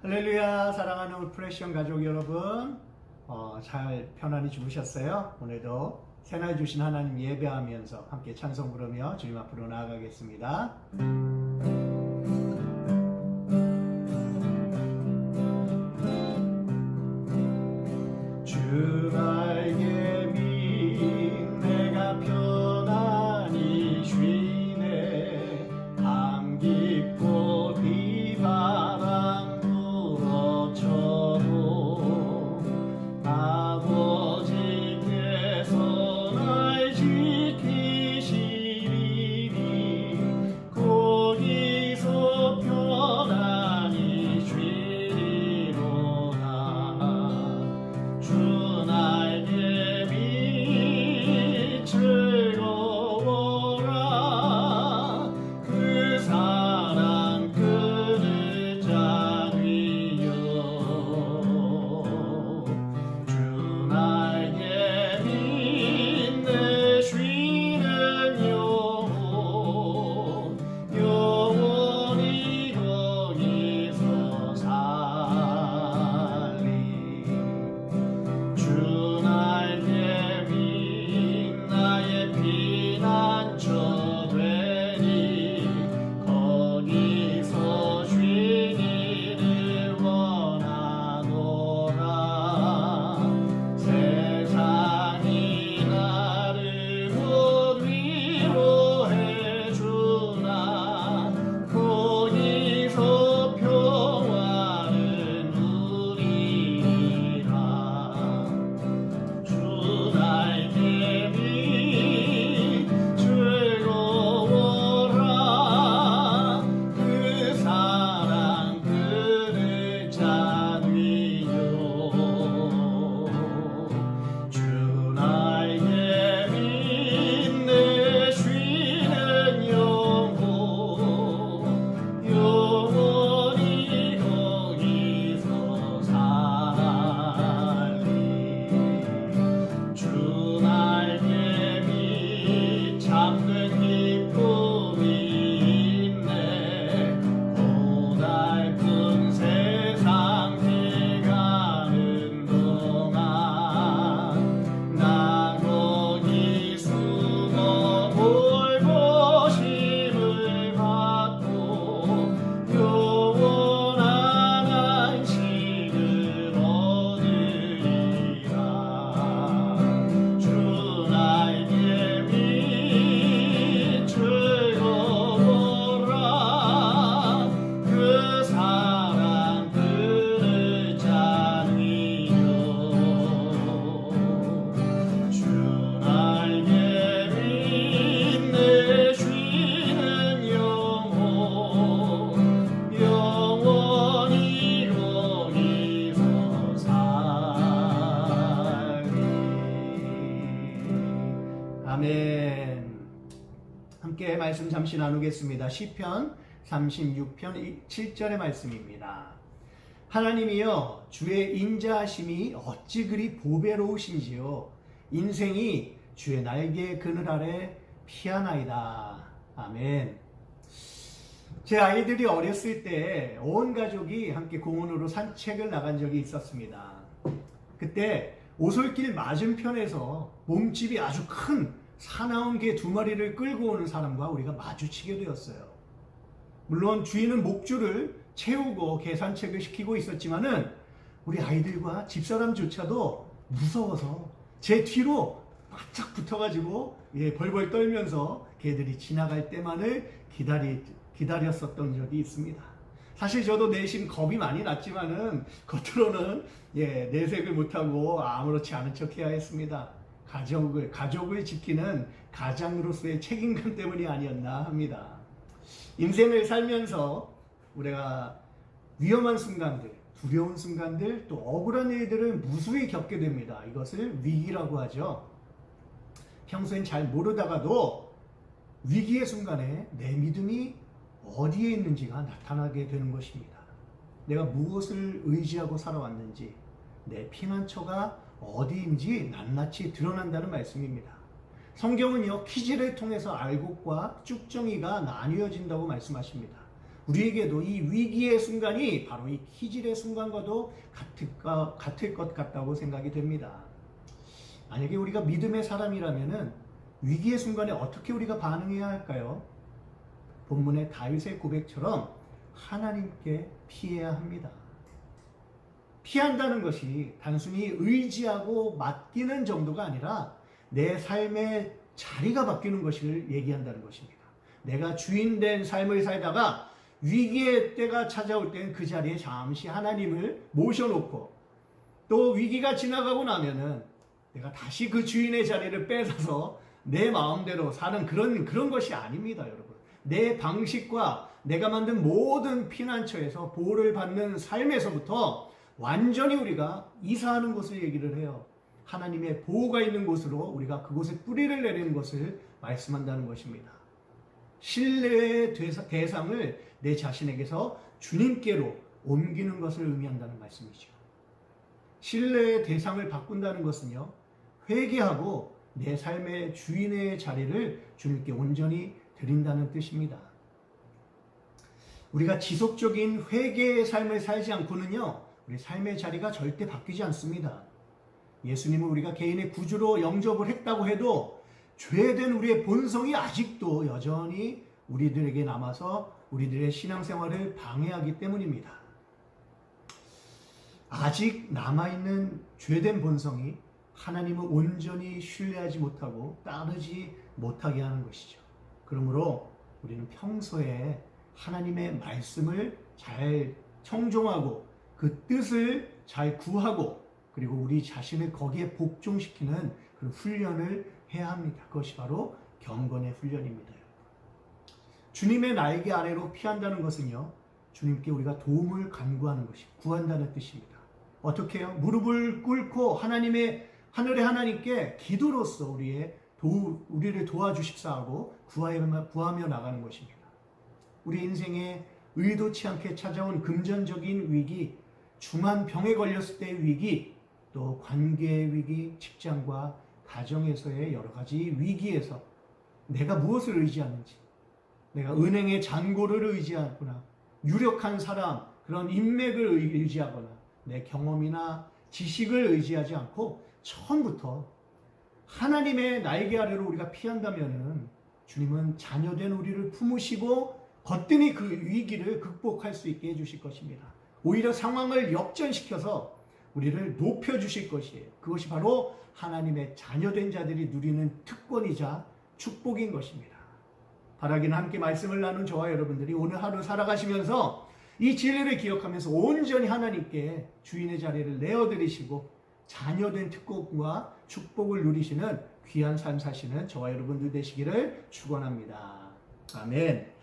할렐루야. 사랑하는 울프레션 가족 여러분, 잘 편안히 주무셨어요? 오늘도 새날 주신 하나님 예배하면서 함께 찬송 부르며 주님 앞으로 나아가겠습니다. 주 나에게 믿 내가 편안히 쉬네. 밤 깊고 비바람 불어쳐도 아버지께서 날 지키시리니 거기서 편안히 쉬리로다. 주 나에게 빛 즐거워라. 그 사랑 그늘 자리요. 주 나에게 빛 내 쉬는 영혼 영원히 거기서 살리. 주 나에게 빛 나의 피난처 되니 거기서 쉬기를 원하노라. 세상이 나를 못 위로해 주나 거기서 평화를 누리리라. 주 나에게 빛 즐거워라. 그 사랑 그늘 자리요. 주 나에게 빛 내 쉬는 영혼 영원히 거기서 살리. 주 나에게 빛 잠든 기쁨이 있네. 고달픈 세상 피가는 동안 나 거기 숨어 돌보심을 받고 영원한 안식을 얻으리라. 주 나에게 빛 즐거워라. 그 사랑 그늘 자리요. 주 나에게 빛 내 쉬는 영혼 영원히 거기서 살리. 아멘. 함께 말씀 잠시 나누겠습니다. 시편 36편 7절의 말씀입니다. 하나님이여, 주의 인자하심이 어찌 그리 보배로우신지요. 인생이 주의 날개의 그늘 아래 피하나이다. 아멘. 제 아이들이 어렸을 때 온 가족이 함께 공원으로 산책을 나간 적이 있었습니다. 그때 오솔길 맞은편에서 몸집이 아주 큰 사나운 개 2마리를 끌고 오는 사람과 우리가 마주치게 되었어요. 물론 주인은 목줄을 채우고 개 산책을 시키고 있었지만은 우리 아이들과 집사람조차도 무서워서 제 뒤로 바짝 붙어가지고 벌벌 떨면서 개들이 지나갈 때만을 기다렸었던 적이 있습니다. 사실 저도 내심 겁이 많이 났지만은 겉으로는 내색을 못하고 아무렇지 않은 척 해야 했습니다. 가족을 지키는 가장으로서의 책임감 때문이 아니었나 합니다. 인생을 살면서 우리가 위험한 순간들, 두려운 순간들, 또 억울한 일들을 무수히 겪게 됩니다. 이것을 위기라고 하죠. 평소엔 잘 모르다가도 위기의 순간에 내 믿음이 어디에 있는지가 나타나게 되는 것입니다. 내가 무엇을 의지하고 살아왔는지, 내 피난처가 어디인지 낱낱이 드러난다는 말씀입니다. 성경은요, 퀴즈를 통해서 알곡과 쭉정이가 나뉘어진다고 말씀하십니다. 우리에게도 이 위기의 순간이 바로 이 기질의 순간과도 같을 것 같다고 생각이 됩니다. 만약에 우리가 믿음의 사람이라면은 위기의 순간에 어떻게 우리가 반응해야 할까요? 본문의 다윗의 고백처럼 하나님께 피해야 합니다. 피한다는 것이 단순히 의지하고 맡기는 정도가 아니라 내 삶의 자리가 바뀌는 것을 얘기한다는 것입니다. 내가 주인된 삶을 살다가 위기의 때가 찾아올 때는 그 자리에 잠시 하나님을 모셔놓고 또 위기가 지나가고 나면은 내가 다시 그 주인의 자리를 뺏어서 내 마음대로 사는 그런 것이 아닙니다, 여러분. 내 방식과 내가 만든 모든 피난처에서 보호를 받는 삶에서부터 완전히 우리가 이사하는 것을 얘기를 해요. 하나님의 보호가 있는 곳으로 우리가 그곳에 뿌리를 내리는 것을 말씀한다는 것입니다. 신뢰의 대상을 내 자신에게서 주님께로 옮기는 것을 의미한다는 말씀이죠. 신뢰의 대상을 바꾼다는 것은요, 회개하고 내 삶의 주인의 자리를 주님께 온전히 드린다는 뜻입니다. 우리가 지속적인 회개의 삶을 살지 않고는요, 우리 삶의 자리가 절대 바뀌지 않습니다. 예수님은 우리가 개인의 구주로 영접을 했다고 해도 죄된 우리의 본성이 아직도 여전히 우리들에게 남아서 우리들의 신앙생활을 방해하기 때문입니다. 아직 남아있는 죄된 본성이 하나님을 온전히 신뢰하지 못하고 따르지 못하게 하는 것이죠. 그러므로 우리는 평소에 하나님의 말씀을 잘 청종하고 그 뜻을 잘 구하고 그리고 우리 자신을 거기에 복종시키는 그런 훈련을 해야 합니다. 그것이 바로 경건의 훈련입니다. 주님의 날개 아래로 피한다는 것은요, 주님께 우리가 도움을 간구하는 것이 구한다는 뜻입니다. 어떻게 해요? 무릎을 꿇고 하나님의 하늘의 하나님께 기도로써 우리를 도와주십사하고 구하며 나가는 것입니다. 우리 인생에 의도치 않게 찾아온 금전적인 위기, 중한 병에 걸렸을 때의 위기, 또 관계의 위기, 직장과 가정에서의 여러 가지 위기에서 내가 무엇을 의지하는지, 내가 은행의 잔고를 의지하거나 유력한 사람, 그런 인맥을 의지하거나 내 경험이나 지식을 의지하지 않고 처음부터 하나님의 날개 아래로 우리가 피한다면은 주님은 자녀된 우리를 품으시고 거뜬히 그 위기를 극복할 수 있게 해주실 것입니다. 오히려 상황을 역전시켜서 우리를 높여주실 것이에요. 그것이 바로 하나님의 자녀된 자들이 누리는 특권이자 축복인 것입니다. 바라기는 함께 말씀을 나눈 저와 여러분들이 오늘 하루 살아가시면서 이 진리를 기억하면서 온전히 하나님께 주인의 자리를 내어드리시고 자녀된 특권과 축복을 누리시는 귀한 삶 사시는 저와 여러분들 되시기를 축원합니다. 아멘.